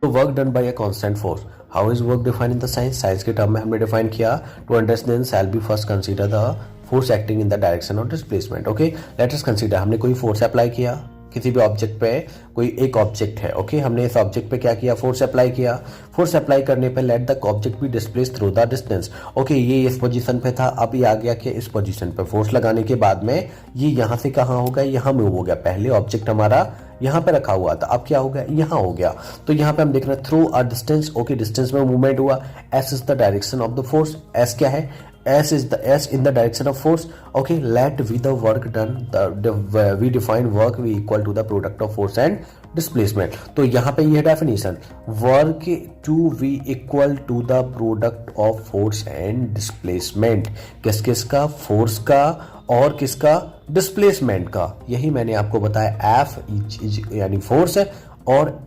तो work done by a constant force, how is work define in the science, science के term में हमने define किया, to understand shall be first consider the force acting in the direction of displacement. Okay, let us consider, हमने कोई force apply किया किसी भी object पे, कोई एक ऑब्जेक्ट है, ओके हमने इस ऑब्जेक्ट पे क्या किया, फोर्स अप्लाई किया। फोर्स अप्लाई करने पे let the object be displace through the distance. Okay, ये इस पोजीशन पे था, अब ये आ गया कि इस पोजीशन पे फोर्स लगाने के बाद में ये यहाँ से कहाँ हो गया, यहाँ मूव हो गया। पहले ऑब्जेक्ट हमारा यहाँ पे रखा हुआ था, अब क्या हो गया, यहाँ हो गया। तो यहाँ पे हम देख रहे हैं through a distance, okay distance में मूवमेंट हुआ। S is the direction of the force, S क्या है, S is the S in the direction of force. Okay, let V the work done. We define work V equal to the product of force and displacement. तो यहाँ पे ये definition, work to V equal to the product of force and displacement. किस किस का, force का और किसका, डिस्प्लेसमेंट का। यही मैंने आपको बताया, F यानी फोर्स और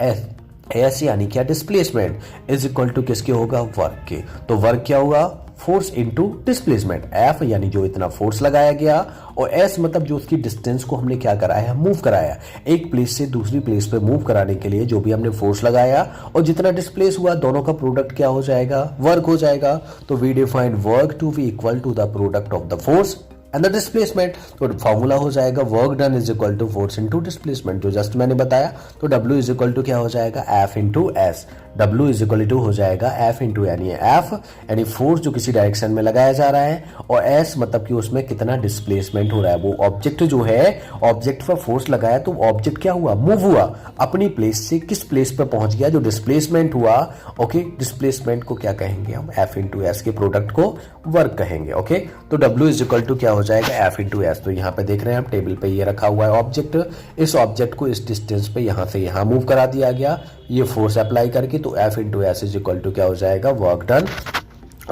S यानी क्या, डिस्प्लेसमेंट, इज इक्वल टू किसके होगा, वर्क के। तो वर्क क्या होगा, फोर्स इनटू डिस्प्लेसमेंट। एफ यानी जो इतना फोर्स लगाया गया, और एस मतलब जो उसकी डिस्टेंस को हमने क्या कराया है, मूव कराया। एक प्लेस से दूसरी प्लेस पे मूव कराने के लिए जो भी हमने फोर्स लगाया और जितना डिस्प्लेस हुआ, दोनों का प्रोडक्ट क्या हो जाएगा, वर्क हो जाएगा। तो we define work to be equal to the product of the force and the displacement. तो फॉर्मूला हो जाएगा work done is equal to force into displacement, जो जस्ट मैंने बताया। तो W इज इक्वल टू क्या हो जाएगा, F into s. W is equal to हो जाएगा F इंटू यानी F यानी फोर्स जो किसी डायरेक्शन में लगाया जा रहा है, और S मतलब कि उसमें कितना डिस्प्लेसमेंट हो रहा है। वो ऑब्जेक्ट जो है, ऑब्जेक्ट पर फोर्स लगाया तो ऑब्जेक्ट क्या हुआ, मूव हुआ, अपनी प्लेस से किस प्लेस पर पहुंच गया, जो डिस्प्लेसमेंट हुआ। ओके, डिस्प्लेसमेंट को क्या कहेंगे हम, F इंटू एस के प्रोडक्ट को वर्क कहेंगे। ओके, तो W इज इक्वल टू क्या हो जाएगा, F इंटू एस। तो यहाँ पे देख रहे हैं हम टेबल पे ये रखा हुआ है ऑब्जेक्ट, इस ऑब्जेक्ट को इस डिस्टेंस पे यहाँ से यहाँ मूव करा दिया गया ये फोर्स अप्लाई करके। तो F into s is equal to क्या हो जाएगा, work done.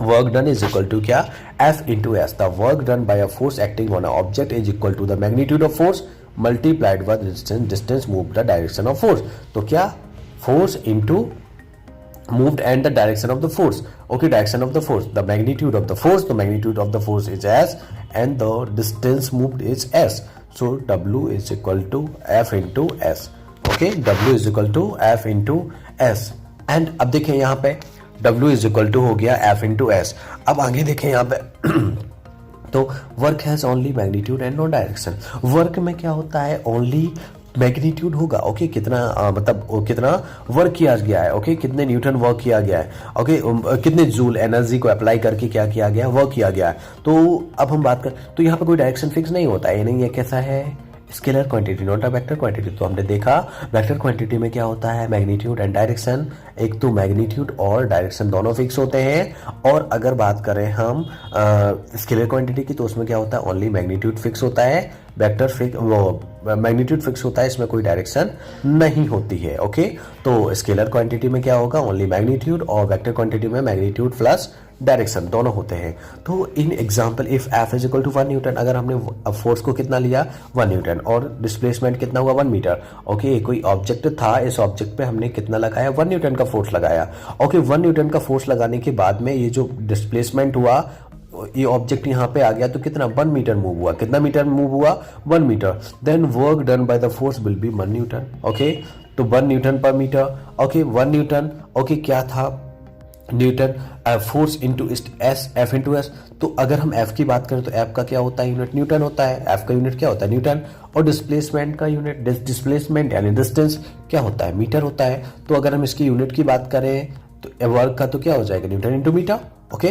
Work done is equal to क्या, F into s. The work done by a force acting on a object is equal to the magnitude of force multiplied by distance, distance move the direction of force. तो क्या, force into moved and the direction of the force. Okay, direction of the force, the magnitude of the force, the magnitude of the force is S and the distance moved is S. So W is equal to F into S. Okay, W is equal to F into S. And अब देखें यहाँ पे W is equal to हो गया F into S. अब आगे देखें यहाँ पे तो work has only magnitude and no direction. Work में क्या होता है, ओनली मैग्नीट्यूड होगा। ओके, कितना मतलब कितना वर्क किया गया है, ओके कितने न्यूटन वर्क किया गया है, ओके कितने जूल एनर्जी को अप्लाई करके क्या किया गया, वर्क किया गया है। तो अब हम बात कर, तो यहाँ पे कोई डायरेक्शन फिक्स नहीं होता है, ये नहीं है कैसा है, scalar quantity not a vector quantity. तो हमने देखा वेक्टर क्वांटिटी में क्या होता है, मैग्नीट्यूड एंड डायरेक्शन। एक तो मैग्नीट्यूड और डायरेक्शन दोनों फिक्स होते हैं, और अगर बात करें हम स्केलर क्वांटिटी की, तो उसमें क्या होता है, ओनली मैग्नीट्यूड फिक्स होता है, वेक्टर फिक्स, वो मैग्नीट्यूड फिक्स होता है, इसमें कोई डायरेक्शन नहीं होती है। ओके, तो स्केलर क्वांटिटी में क्या होगा, ओनली मैग्नीट्यूड, और वेक्टर क्वांटिटी में मैग्नीट्यूड प्लस डायरेक्शन दोनों होते हैं। तो in example if F is equal to 1 newton, अगर हमने फोर्स को कितना लिया 1 न्यूटन, और डिस्प्लेसमेंट कितना हुआ 1 मीटर। ओके, कोई ऑब्जेक्ट था, इस ऑब्जेक्ट पे हमने कितना लगाया, 1 न्यूटन का फोर्स लगाया। ओके, 1 न्यूटन का फोर्स लगाने के बाद में ये जो डिस्प्लेसमेंट हुआ, ये ऑब्जेक्ट यहाँ पे आ गया, तो कितना 1 मीटर मूव हुआ, कितना मीटर मूव हुआ 1 metre. Then work done by the force will be 1 newton. Okay, तो 1 newton per metre. Okay, 1 newton, okay क्या था, Newton, force into S, F into S. तो अगर हम एफ की बात करें तो एफ का क्या होता है, यूनिट न्यूटन होता है, एफ का यूनिट क्या होता है, न्यूटन, और डिस्प्लेसमेंट का यूनिट, डिस्प्लेसमेंट यानी डिस्टेंस क्या होता है, मीटर होता है। तो अगर हम इसकी यूनिट की बात करें तो वर्क का तो क्या हो जाएगा, न्यूटन इंटू मीटर। ओके,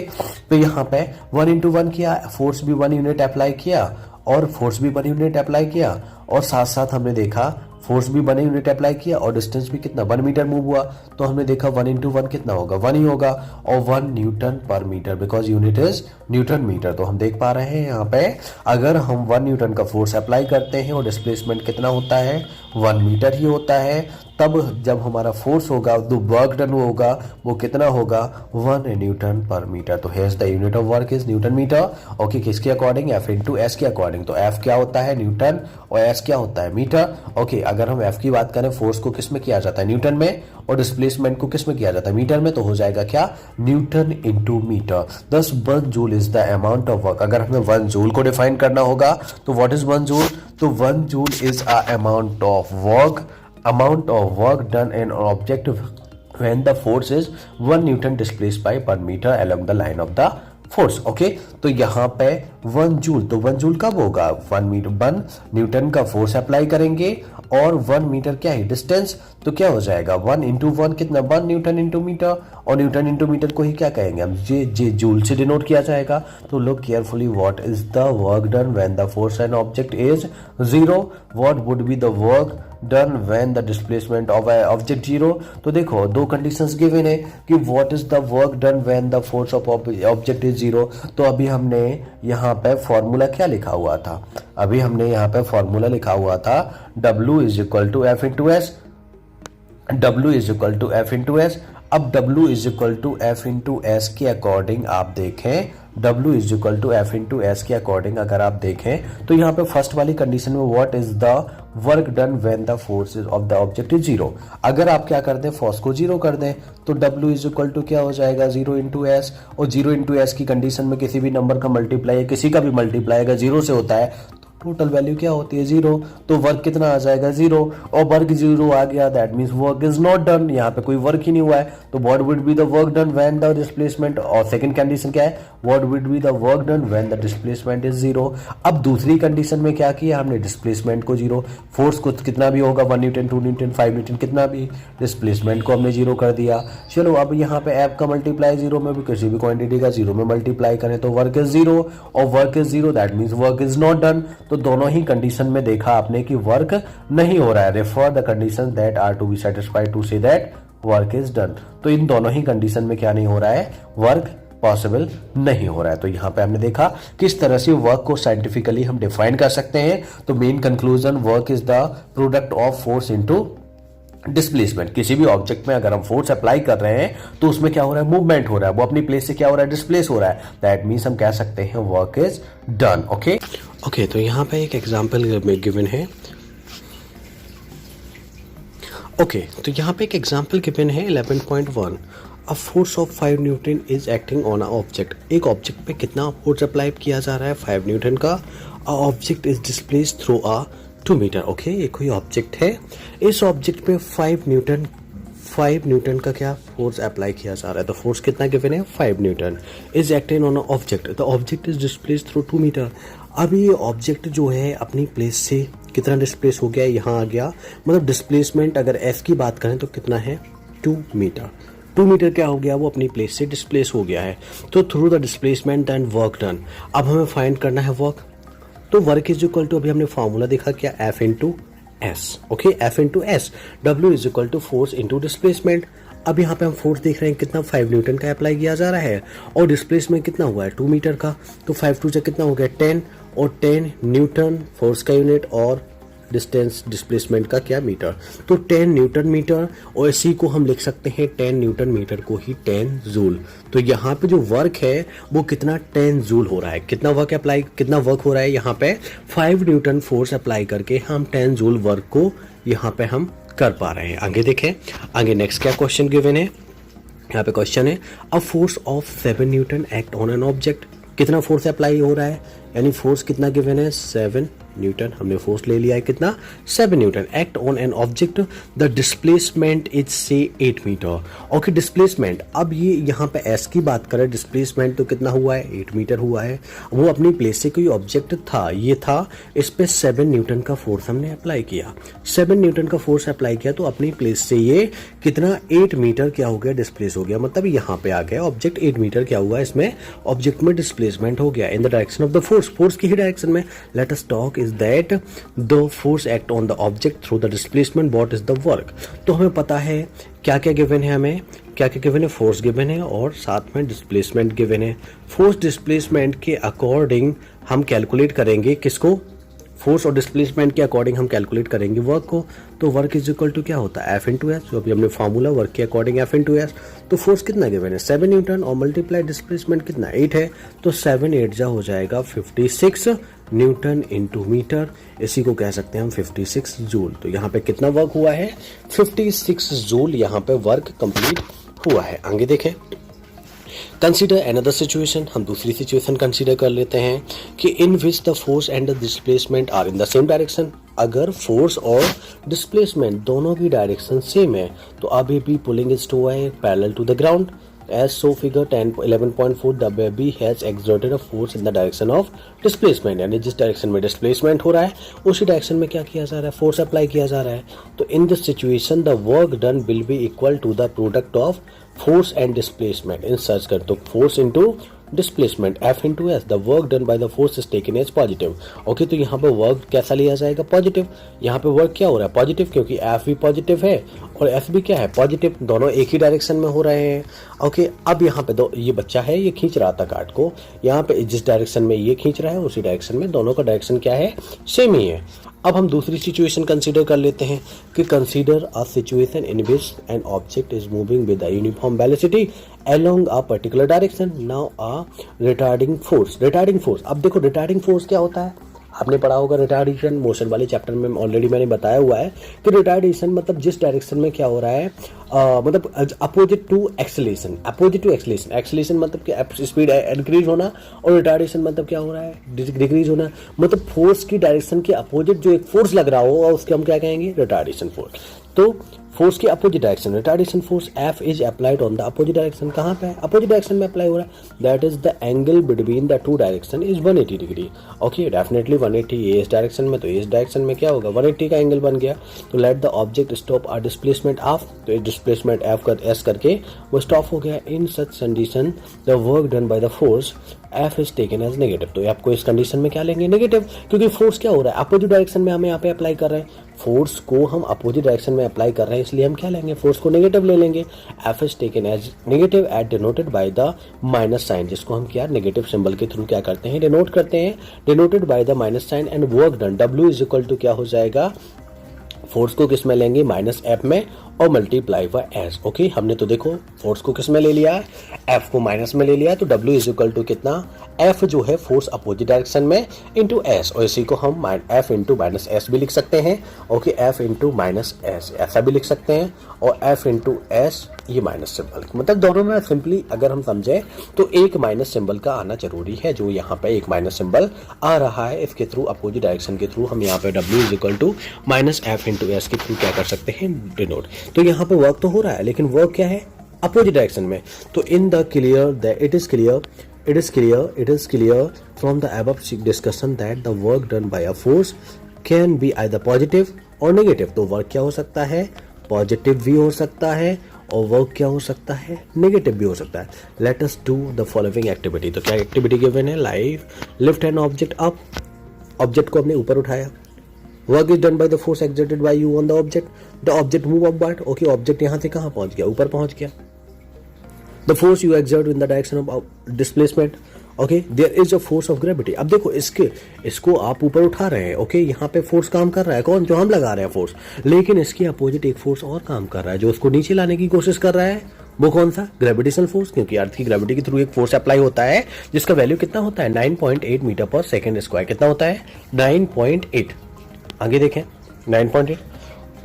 तो यहाँ पे 1 इंटू 1 किया, फोर्स भी 1 यूनिट अप्लाई किया, और फोर्स भी 1 यूनिट अप्लाई किया, और साथ साथ हमने देखा फोर्स भी 1 यूनिट अप्लाई किया, और डिस्टेंस भी कितना 1 मीटर मूव हुआ। तो हमने देखा 1 इंटू 1 कितना होगा, 1 ही होगा, और 1 newton per metre, because unit is newton metre. तो हम देख पा रहे हैं यहाँ पे अगर हम 1 न्यूटन का फोर्स अप्लाई करते हैं और डिस्प्लेसमेंट कितना होता है 1 मीटर ही होता है, तब जब हमारा फोर्स होगा तो वर्क डन होगा वो कितना होगा 1 न्यूटन पर मीटर। तो here's the unit of work is newton metre. Okay, किसके अकॉर्डिंग, एफ इंटू एस के अकॉर्डिंग। तो एफ क्या होता है, न्यूटन, और एस क्या होता है, मीटर। ओके, अगर हम एफ की बात करें, फोर्स को किस में किया जाता है, न्यूटन में, और डिस्प्लेसमेंट को किस में किया जाता है, मीटर में। तो हो जाएगा क्या, newton into metre. 1 joule is the amount of work. अगर हमें 1 जूल को डिफाइन करना होगा तो व्हाट इज 1 जूल, तो 1 joule is a amount of work, amount of work done in an object when the force is 1 Newton displaced by per meter along the line of the force. Okay, तो यहाँ पे 1 joule, तो 1 joule कब होगा, 1 Newton का force apply करेंगे और 1 metre क्या है डिस्टेंस, तो क्या हो जाएगा 1 इंटू 1 कितना 1 न्यूटन इंटू मीटर, और न्यूटन इंटू मीटर को ही क्या कहेंगे हम जे जूल से डिनोट किया जाएगा। तो look carefully, what is the work done when the force an object is 0, what would be the work done when the displacement of object 0। तो देखो दो कंडीशंस गिवन है कि what is the work done when the force of object is 0। तो अभी हमने यहाँ पे फॉर्मूला क्या लिखा हुआ था, अभी हमने यहाँ पे फॉर्मूला लिखा हुआ था W is equal to F into s, W is equal to F into s. अब W is equal to F into s के अकॉर्डिंग आप देखें, W is equal to F into s के अकॉर्डिंग अगर आप देखें तो यहाँ पे फर्स्ट वाली कंडीशन में what is the work done when the force of the object is 0। अगर आप क्या कर दें, फोर्स को 0 कर दें तो W इज इक्वल टू क्या हो जाएगा 0 इंटू एस, और 0 इंटू एस की कंडीशन में किसी भी नंबर का मल्टीप्लाई, किसी का भी मल्टीप्लाई अगर 0 से होता है टोटल वैल्यू क्या होती है 0, तो वर्क कितना आ जाएगा 0, और वर्क 0 आ गया that means work is not done, यहाँ पे कोई वर्क ही नहीं हुआ है। तो what would be the work done when the displacement, और सेकंड कंडीशन क्या है, what would be the work done when the displacement is 0। अब दूसरी कंडीशन में क्या किया हमने, डिस्प्लेसमेंट को 0, फोर्स को कितना भी होगा 1 न्यूटन 2 न्यूटन 5 न्यूटन कितना भी, डिस्प्लेसमेंट को हमने 0 कर दिया। चलो अब यहाँ पे एफ का मल्टीप्लाई 0 में भी किसी भी क्वांटिटी का 0 में मल्टीप्लाई करें तो वर्क इज 0, और work is 0 that means work is not done. तो दोनों ही कंडीशन में देखा आपने कि वर्क नहीं हो रहा है, refer the conditions that are to be satisfied to say that work is done. तो इन दोनों ही कंडीशन में क्या नहीं हो रहा है, वर्क पॉसिबल नहीं हो रहा है। तो यहां पे हमने देखा किस तरह से वर्क को साइंटिफिकली हम डिफाइन कर सकते हैं। तो main conclusion, work is the product of force into displacement. किसी भी ऑब्जेक्ट में अगर हम फोर्स अप्लाई कर रहे हैं तो उसमें क्या हो रहा है, मूवमेंट हो रहा है, वो अपनी प्लेस से क्या हो रहा है, डिस्प्लेस हो रहा है, दैट मींस हम कह सकते हैं वर्क इज डन। ओके, तो यहां पे एक एग्जांपल गिवन है। तो यहां पे एक एग्जांपल गिवन है 11.1, अ force of 5 newton is acting on a object. एक ऑब्जेक्ट पे कितना फोर्स अप्लाई किया जा रहा है, 5 न्यूटन का। A object is displace through a 2 metre. Okay, ये कोई ऑब्जेक्ट है, इस ऑब्जेक्ट पे 5 न्यूटन का क्या फोर्स अप्लाई किया जा रहा है। तो फोर्स कितना गिवन है 5 newton, is acting on a object, the object is displace through 2 metre. अब ये ऑब्जेक्ट जो है अपनी प्लेस से कितना डिस्प्लेस हो गया, यहाँ आ गया, मतलब डिस्प्लेसमेंट अगर एस की बात करें तो कितना है 2 मीटर। 2 मीटर क्या हो गया, वो अपनी प्लेस से डिस्प्लेस हो गया है। तो through the displacement then work done. अब हमें फाइंड करना है वर्क, तो वर्क इज इक्वल टू, अभी हमने फॉर्मूला देखा क्या, F into s. Okay, F into s, W is equal to force into displacement. अब यहाँ पे हम फोर्स देख रहे हैं कितना 5 न्यूटन का अप्लाई किया जा रहा है, और डिस्प्लेसमेंट कितना हुआ है 2 मीटर का। तो 5 2 से कितना हो गया 10, और 10 न्यूटन फोर्स का यूनिट, और डिस्टेंस डिस्प्लेसमेंट का क्या मीटर, तो 10 न्यूटन मीटर, और इसी को हम लिख सकते हैं 10 न्यूटन मीटर को ही 10 जूल। तो यहाँ पे जो वर्क है वो कितना 10 जूल हो रहा है। कितना वर्क हो रहा है यहाँ पे, 5 न्यूटन फोर्स अप्लाई करके हम 10 जूल वर्क को यहाँ पे हम कर पा रहे हैं। आगे देखें, आगे नेक्स्ट क्या क्वेश्चन गिवन है, यहाँ पे क्वेश्चन है अ force of 7 Newton act on an object. कितना फोर्स अप्लाई हो रहा है, यानी फोर्स कितना गिवन है 7 न्यूटन, हमने फोर्स ले लिया है कितना 7 Newton, act on an object, the displacement is से 8 मीटर। ओके, डिस्प्लेसमेंट, अब ये यहाँ पे एस की बात करें, डिस्प्लेसमेंट तो कितना हुआ है 8 मीटर हुआ है। वो अपनी प्लेस से कोई ऑब्जेक्ट था, ये था, इस पे 7 न्यूटन का फोर्स हमने अप्लाई किया, 7 न्यूटन का फोर्स अप्लाई किया, तो अपनी प्लेस से ये कितना 8 मीटर क्या हो गया, डिस्प्लेस हो गया। मतलब यहाँ पे आ गया ऑब्जेक्ट 8 मीटर क्या हुआ, इसमें ऑब्जेक्ट में डिस्प्लेसमेंट हो गया इन the direction of the force की ही डायरेक्शन में। Let us talk that the force act on the object through the displacement, what is the work। तो हमें पता है क्या क्या गिवन है, हमें क्या क्या गिवन है, फोर्स गिवन है और साथ में डिस्प्लेसमेंट गिवन है। फोर्स डिस्प्लेसमेंट के अकॉर्डिंग हम कैलकुलेट करेंगे किसको, फोर्स और डिस्प्लेसमेंट के अकॉर्डिंग हम कैलकुलेट करेंगे वर्क को। तो वर्क इज इक्वल टू क्या होता है एफ इंटू एस, जो अभी हमने फॉर्मूला वर्क के अकॉर्डिंग एफ इंटू एस। तो फोर्स कितना गिवन है 7 न्यूटन, और मल्टीप्लाई डिस्प्लेसमेंट कितना 8 है, तो 7 8 जा हो जाएगा 56 न्यूटन इंटू मीटर, इसी को कह सकते हैं हम 56 जूल। तो यहाँ पे कितना वर्क हुआ है 56 जूल, यहाँ पे वर्क कंप्लीट हुआ है। आगे देखें, कंसीडर अनदर सिचुएशन, हम दूसरी सिचुएशन कंसीडर कर लेते हैं कि in which the force and the displacement are in the same direction. अगर फोर्स और डिस्प्लेसमेंट दोनों की डायरेक्शन सेम है तो अभी भी पुलिंग इज टू है parallel to the ground. As so figure 11.4 the baby has exerted a force in the direction of displacement, यानी जिस डायरेक्शन में डिस्प्लेसमेंट हो रहा है उसी डायरेक्शन में क्या किया जा रहा है, फोर्स अप्लाई किया जा रहा है। तो in this situation the work done will be equal to the product of force and displacement in search कर, तो force into displacement F into s, the work done by the force is taken as positive. Okay, तो यहाँ पे work कैसा लिया जाएगा, positive. यहाँ पे वर्क क्या हो रहा है, पॉजिटिव, क्योंकि F भी पॉजिटिव है और F भी क्या है, पॉजिटिव, दोनों एक ही डायरेक्शन में हो रहे हैं। ओके, अब यहाँ पे दो ये बच्चा है, ये खींच रहा था कार्ड को, यहाँ पे जिस डायरेक्शन में ये खींच रहा है उसी डायरेक्शन में दोनों का डायरेक्शन क्या है, सेम ही है। अब हम दूसरी सिचुएशन कंसीडर कर लेते हैं कि consider a situation in which an object is moving with a uniform velocity along a particular direction. Now a retarding force, retarding force, अब देखो retarding force क्या होता है, आपने पढ़ा होगा रिटार्डेशन मोशन वाले चैप्टर में, ऑलरेडी मैंने बताया हुआ है कि रिटार्डेशन मतलब जिस डायरेक्शन में क्या हो रहा है, मतलब opposite to acceleration, opposite to acceleration. Acceleration मतलब कि स्पीड इंक्रीज होना और रिटार्डेशन मतलब क्या हो रहा है, डिक्रीज होना, मतलब फोर्स की डायरेक्शन के अपोजिट जो एक फोर्स लग रहा हो उसके हम क्या कहेंगे, रिटार्डेशन फोर्स। तो फोर्स की opposite direction, retardation force F is applied on the opposite direction, कहाँ पे है, अपोजिट डायरेक्शन में अप्लाई हो रहा है। That is the angle between the two direction is 180 degree. Okay, definitely 180, ये इस डायरेक्शन में तो इस डायरेक्शन में क्या होगा, 180 का एंगल बन गया। तो let the object stop a displacement of, तो डिस्प्लेसमेंट F कर S करके वो स्टॉप हो गया। In such condition the work done by the force F is taken as negative, तो आपको इस कंडीशन में क्या लेंगे, नेगेटिव, क्योंकि फोर्स क्या हो रहा है, अपोजिट डायरेक्शन में हम यहाँ पे अप्लाई कर रहे हैं, फोर्स को हम अपोजिट डायरेक्शन में अप्लाई कर रहे हैं, इसलिए हम क्या लेंगे, फोर्स को नेगेटिव ले लेंगे। F is taken as negative at denoted by the minus sign, जिसको हम क्या नेगेटिव सिंबल के थ्रू क्या करते हैं, डिनोट करते हैं, denoted by the minus sign. And work done W is equal to क्या हो जाएगा, फोर्स को किस में लेंगे, माइनस F में और मल्टीप्लाई बाय S। ओके, हमने तो देखो फोर्स को किस में ले लिया है, F को माइनस में ले लिया है, तो W इज इक्वल टू कितना, F जो है फोर्स अपोजिट डायरेक्शन में इंटू S, और इसी को हम F इंटू माइनस S भी लिख सकते हैं। Okay, F into minus S ऐसा भी लिख सकते हैं, और F इंटू S ये माइनस सिंबल, मतलब दोनों में सिंपली अगर हम समझे तो एक माइनस सिंबल का आना जरूरी है, जो यहाँ पे एक माइनस सिंबल आ रहा है, इसके थ्रू अपोजिट डायरेक्शन के थ्रू हम यहाँ पे W is equal to minus F into S के थ्रू क्या कर सकते हैं, डिनोट। तो यहाँ पे वर्क तो हो रहा है, लेकिन वर्क क्या है, अपोजिट डायरेक्शन में। तो in the clear that it is clear from the above discussion that the work done by a force can be either positive और नेगेटिव। तो वर्क क्या हो सकता है, पॉजिटिव भी हो सकता है और वर्क क्या हो सकता है, नेगेटिव भी हो सकता है। Let us do the following activity. तो क्या एक्टिविटी गिवन है, lift an object up, object को हमने ऊपर उठाया। Work is done by the force exerted by you on the object, the object move upward. Okay, object यहाँ से कहाँ पहुंच गया, ऊपर पहुंच गया। The force you exert in the direction of displacement. Okay, there is a force of gravity. अब देखो इसको आप ऊपर उठा रहे हैं, ओके, यहाँ पे फोर्स काम कर रहा है, कौन, जो हम लगा रहे हैं फोर्स, लेकिन इसके अपोजिट एक फोर्स और काम कर रहा है जो उसको नीचे लाने की कोशिश कर रहा है। वो कौन सा, ग्रेविटेशनल फोर्स, क्योंकि अर्थ की ग्रेविटी के थ्रू एक फोर्स अप्लाई होता है जिसका वैल्यू कितना होता है, 9.8 मीटर पर सेकेंड स्क्वायर। कितना होता है, 9.8, आगे देखें, 9.8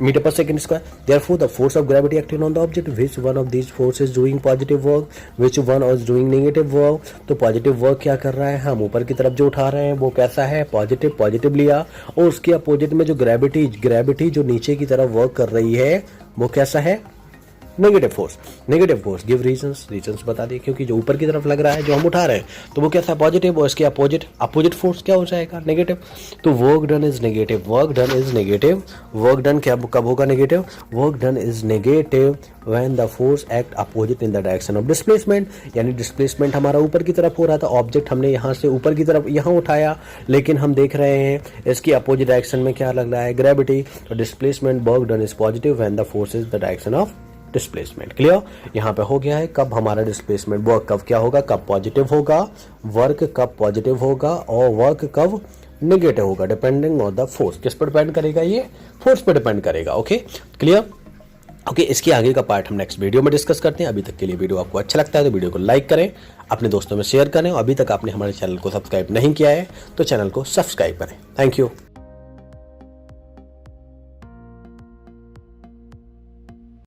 मीटर पर second square. Therefore, the force of gravity acting on the object, which one of these forces is doing positive work, which one is doing negative work। तो पॉजिटिव वर्क क्या कर रहा है, हम ऊपर की तरफ जो उठा रहे हैं वो कैसा है, पॉजिटिव लिया, और उसके अपोजिट में जो ग्रेविटी जो नीचे की तरफ वर्क कर रही है वो कैसा है, नेगेटिव फोर्स। गिव रीजंस बता दिए, क्योंकि जो ऊपर की तरफ लग रहा है जो हम उठा रहे हैं तो वो कैसा है, पॉजिटिव, और इसके अपोजिट फोर्स क्या हो जाएगा, नेगेटिव। तो work done is negative, work done क्या कब होगा negative, work done is negative when the force act opposite in the direction of displacement. यानी डिस्प्लेसमेंट हमारा ऊपर की तरफ हो रहा था, ऑब्जेक्ट हमने यहाँ से ऊपर की तरफ यहाँ उठाया, लेकिन हम देख रहे हैं इसकी अपोजिट डायरेक्शन में क्या लग रहा है, ग्रेविटी। तो displacement work done is positive when the force is the direction of displacement. Clear, यहाँ पे हो गया है कब हमारा डिस्प्लेसमेंट, वर्क कब क्या होगा, कब पॉजिटिव होगा, वर्क कब पॉजिटिव होगा, और वर्क कब नेगेटिव होगा, डिपेंडिंग ऑन द फोर्स। किस पर डिपेंड करेगा, ये फोर्स पर डिपेंड करेगा। Okay, clear. ओके, इसके आगे का पार्ट हम नेक्स्ट वीडियो में डिस्कस करते हैं। अभी तक के लिए वीडियो आपको अच्छा लगता है तो वीडियो को लाइक करें, अपने दोस्तों में शेयर करें, और अभी तक आपने हमारे चैनल को सब्सक्राइब नहीं किया है तो चैनल को सब्सक्राइब करें। Thank you.